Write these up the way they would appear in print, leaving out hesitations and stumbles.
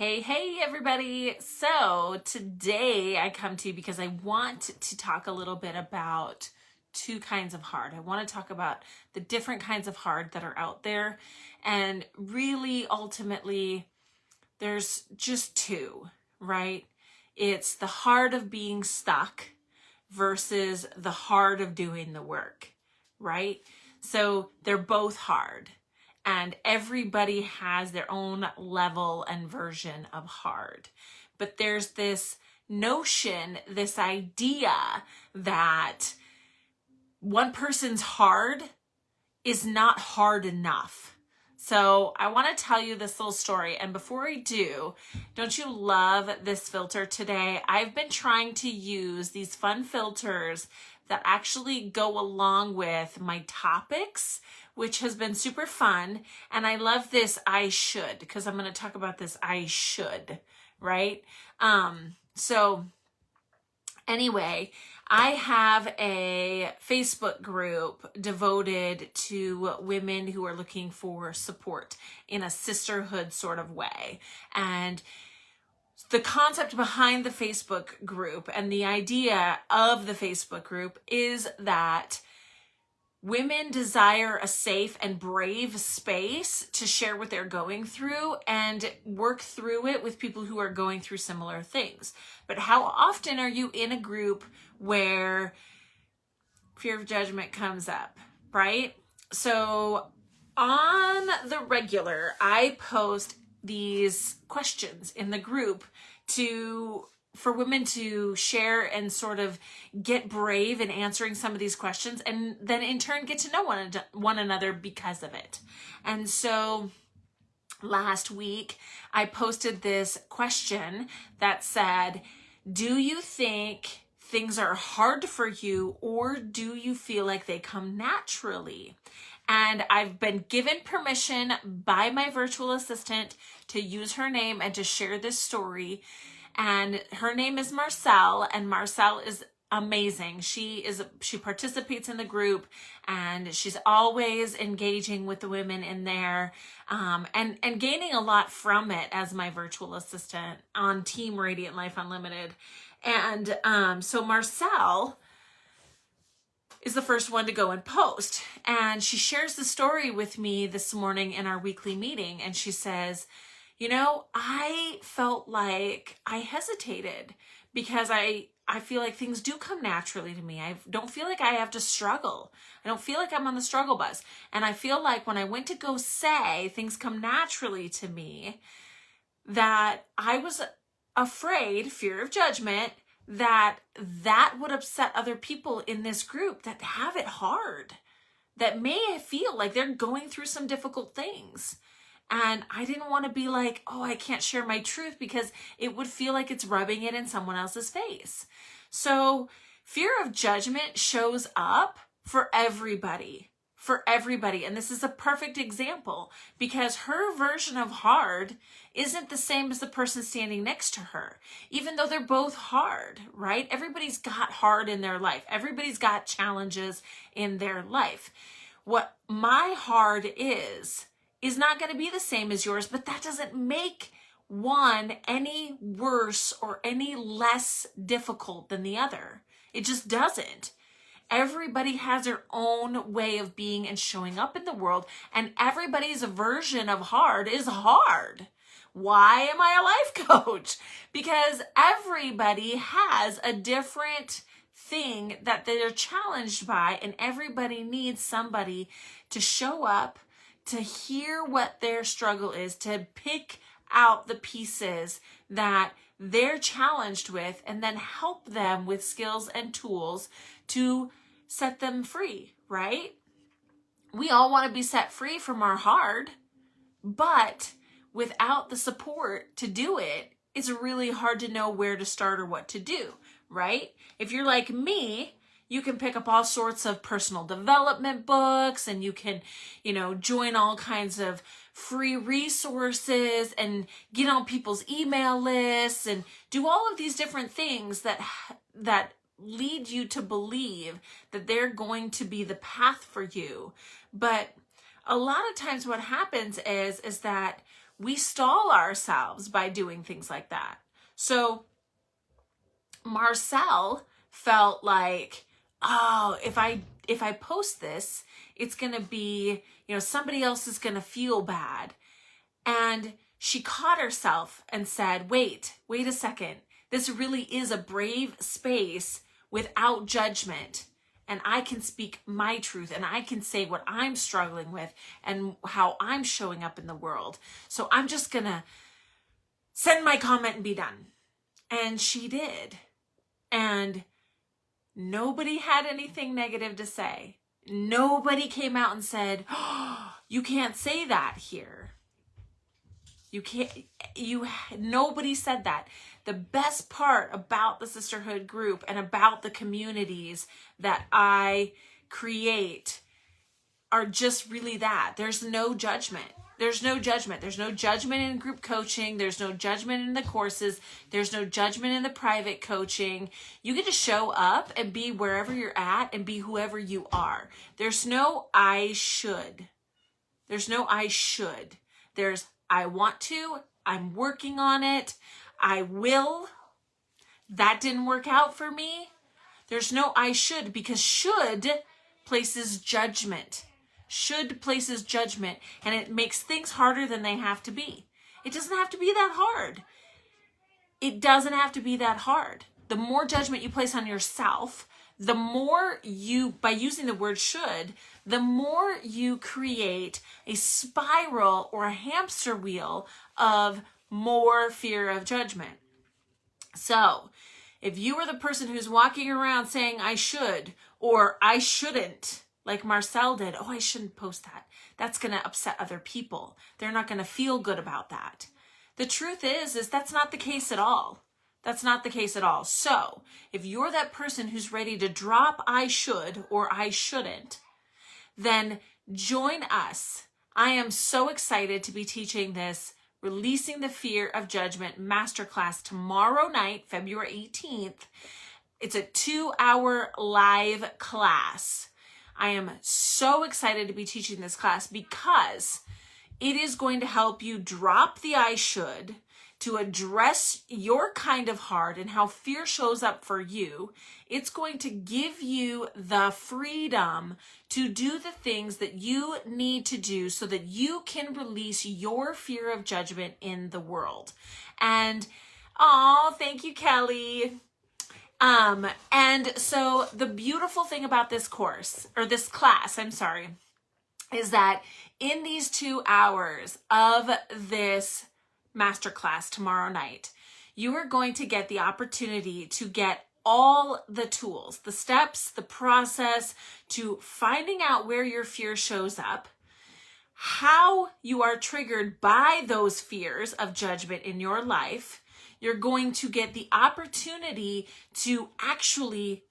Hey, everybody. So today I come to you because I want to talk a little bit about two kinds of hard. I want to talk about the different kinds of hard that are out there. And really, ultimately, there's just two, right? It's the hard of being stuck versus the hard of doing the work, right? So they're both hard. And everybody has their own level and version of hard. But there's this notion, this idea that one person's hard is not hard enough. So I want to tell you this little story. And before I do, don't you love this filter today? I've been trying to use these fun filters that actually go along with my topics, which has been super fun. And I love this I should, because I'm going to talk about this I should, right? So anyway, I have a Facebook group devoted to women who are looking for support in a sisterhood sort of way. And the concept behind the Facebook group and the idea of the Facebook group is that women desire a safe and brave space to share what they're going through and work through it with people who are going through similar things. But how often are you in a group where fear of judgment comes up, right? So on the regular, I post these questions in the group for women to share and sort of get brave in answering some of these questions, and then in turn get to know one another because of it. And so last week I posted this question that said, do you think things are hard for you, or do you feel like they come naturally? And I've been given permission by my virtual assistant to use her name and to share this story. And her name is Marcelle, and Marcelle is amazing. She participates in the group, and she's always engaging with the women in there, and gaining a lot from it as my virtual assistant on Team Radiant Life Unlimited. And so Marcelle is the first one to go and post. And she shares the story with me this morning in our weekly meeting. And she says, I felt like I hesitated because I feel like things do come naturally to me. I don't feel like I have to struggle. I don't feel like I'm on the struggle bus. And I feel like when I went to go say things come naturally to me, that I was afraid, fear of judgment, that would upset other people in this group that have it hard, that may feel like they're going through some difficult things. And I didn't want to be like, oh, I can't share my truth, because it would feel like it's rubbing it in someone else's face. So fear of judgment shows up for everybody. And this is a perfect example, because her version of hard isn't the same as the person standing next to her, even though they're both hard, right? Everybody's got hard in their life. Everybody's got challenges in their life. What my hard is not going to be the same as yours, but that doesn't make one any worse or any less difficult than the other. It just doesn't. Everybody has their own way of being and showing up in the world, and everybody's version of hard is hard. Why am I a life coach? Because everybody has a different thing that they're challenged by, and everybody needs somebody to show up, to hear what their struggle is, to pick out the pieces that they're challenged with, and then help them with skills and tools to set them free, right? We all want to be set free from our hard, but without the support to do it, it's really hard to know where to start or what to do, right? If you're like me, you can pick up all sorts of personal development books, and you can, join all kinds of free resources and get on people's email lists and do all of these different things that lead you to believe that they're going to be the path for you. But a lot of times what happens is that we stall ourselves by doing things like that. So Marcel felt like, oh, if I post this, it's going to be, somebody else is going to feel bad. And she caught herself and said, wait a second. This really is a brave space without judgment. And I can speak my truth and I can say what I'm struggling with and how I'm showing up in the world. So I'm just going to send my comment and be done. And she did. And nobody had anything negative to say. Nobody came out and said, oh, you can't say that here. Nobody said that. The best part about the sisterhood group and about the communities that I create are just really that. There's no judgment. There's no judgment. There's no judgment in group coaching. There's no judgment in the courses. There's no judgment in the private coaching. You get to show up and be wherever you're at and be whoever you are. There's no I should. There's no I should. There's I want to. I'm working on it. I will. That didn't work out for me. There's no I should, because should places judgment. Should places judgment, and it makes things harder than they have to be. It doesn't have to be that hard. It doesn't have to be that hard. The more judgment you place on yourself, the more you, by using the word should, the more you create a spiral or a hamster wheel of more fear of judgment. So if you are the person who's walking around saying I should or I shouldn't, like Marcel did, oh, I shouldn't post that. That's going to upset other people. They're not going to feel good about that. The truth is that's not the case at all. That's not the case at all. So if you're that person who's ready to drop I should or I shouldn't, then join us. I am so excited to be teaching this Releasing the Fear of Judgment masterclass tomorrow night, February 18th. It's a 2-hour live class. I am so excited to be teaching this class because it is going to help you drop the I should, to address your kind of hard and how fear shows up for you. It's going to give you the freedom to do the things that you need to do so that you can release your fear of judgment in the world. And, thank you, Kelly. And so the beautiful thing about this course, or this class, is that in these 2 hours of this masterclass tomorrow night, you are going to get the opportunity to get all the tools, the steps, the process to finding out where your fear shows up, how you are triggered by those fears of judgment in your life. You're going to get the opportunity to actually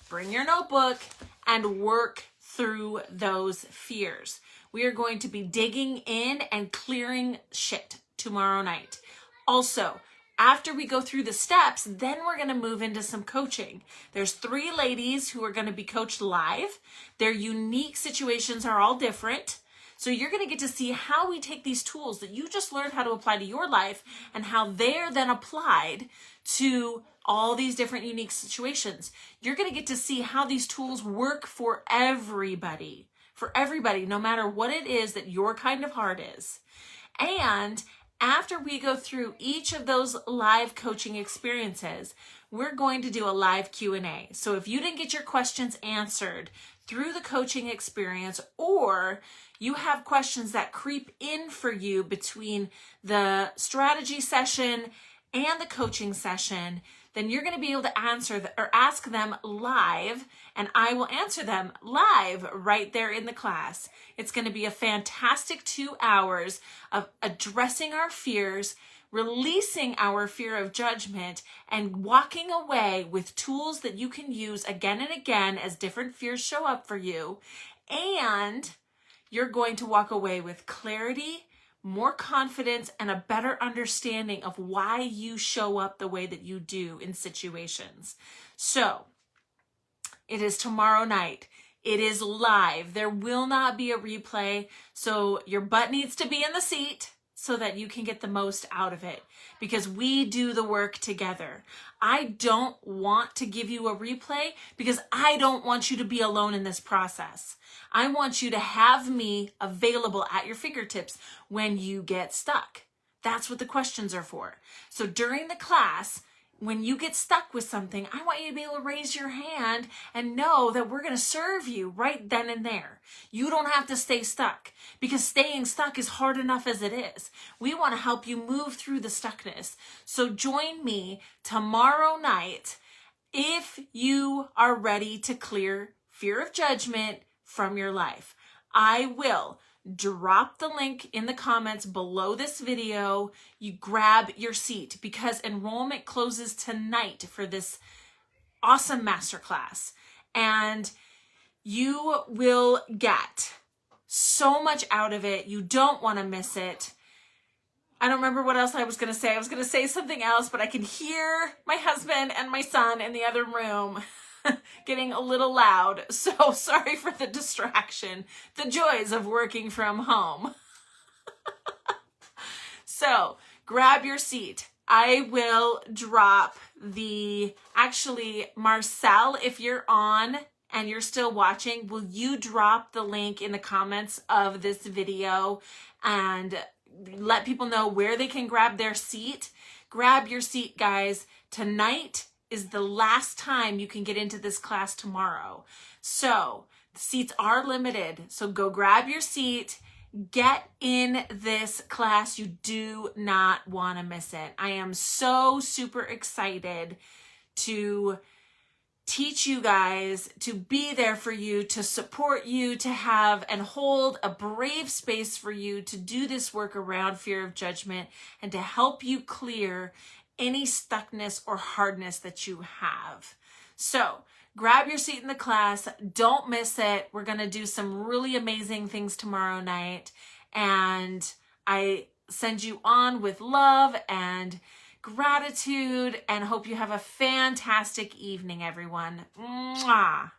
bring your notebook and work through those fears. We are going to be digging in and clearing shit tomorrow night. Also, after we go through the steps, then we're going to move into some coaching. There's 3 ladies who are going to be coached live. Their unique situations are all different. So you're going to get to see how we take these tools that you just learned how to apply to your life and how they're then applied to all these different unique situations. You're going to get to see how these tools work for everybody, no matter what it is that your kind of heart is. And after we go through each of those live coaching experiences, we're going to do a live Q&A. So if you didn't get your questions answered through the coaching experience, or you have questions that creep in for you between the strategy session and the coaching session, then you're going to be able to ask them live, and I will answer them live right there in the class. It's going to be a fantastic 2 hours of addressing our fears, releasing our fear of judgment, and walking away with tools that you can use again and again as different fears show up for you. And you're going to walk away with clarity, more confidence, and a better understanding of why you show up the way that you do in situations. So it is tomorrow night. It is live. There will not be a replay. So your butt needs to be in the seat. so that you can get the most out of it, because we do the work together. I don't want to give you a replay because I don't want you to be alone in this process. I want you to have me available at your fingertips when you get stuck. That's what the questions are for. So during the class, when you get stuck with something, I want you to be able to raise your hand and know that we're going to serve you right then and there. You don't have to stay stuck, because staying stuck is hard enough as it is. We want to help you move through the stuckness. So join me tomorrow night if you are ready to clear fear of judgment from your life. I will drop the link in the comments below this video. You grab your seat, because enrollment closes tonight for this awesome masterclass, and you will get so much out of it. You don't want to miss it. I don't remember what else I was going to say. I was going to say something else, but I can hear my husband and my son in the other room getting a little loud. So sorry for the distraction. The joys of working from home. So grab your seat. I will drop actually, Marcel, if you're on and you're still watching, will you drop the link in the comments of this video and let people know where they can grab their seat? Grab your seat, guys. Tonight is the last time you can get into this class tomorrow. So the seats are limited. So go grab your seat. Get in this class. You do not want to miss it. I am so super excited to teach you guys, to be there for you, to support you, to have and hold a brave space for you to do this work around fear of judgment, and to help you clear any stuckness or hardness that you have. So grab your seat in the class. Don't miss it. We're going to do some really amazing things tomorrow night. And I send you on with love and gratitude, and hope you have a fantastic evening, everyone. Mwah.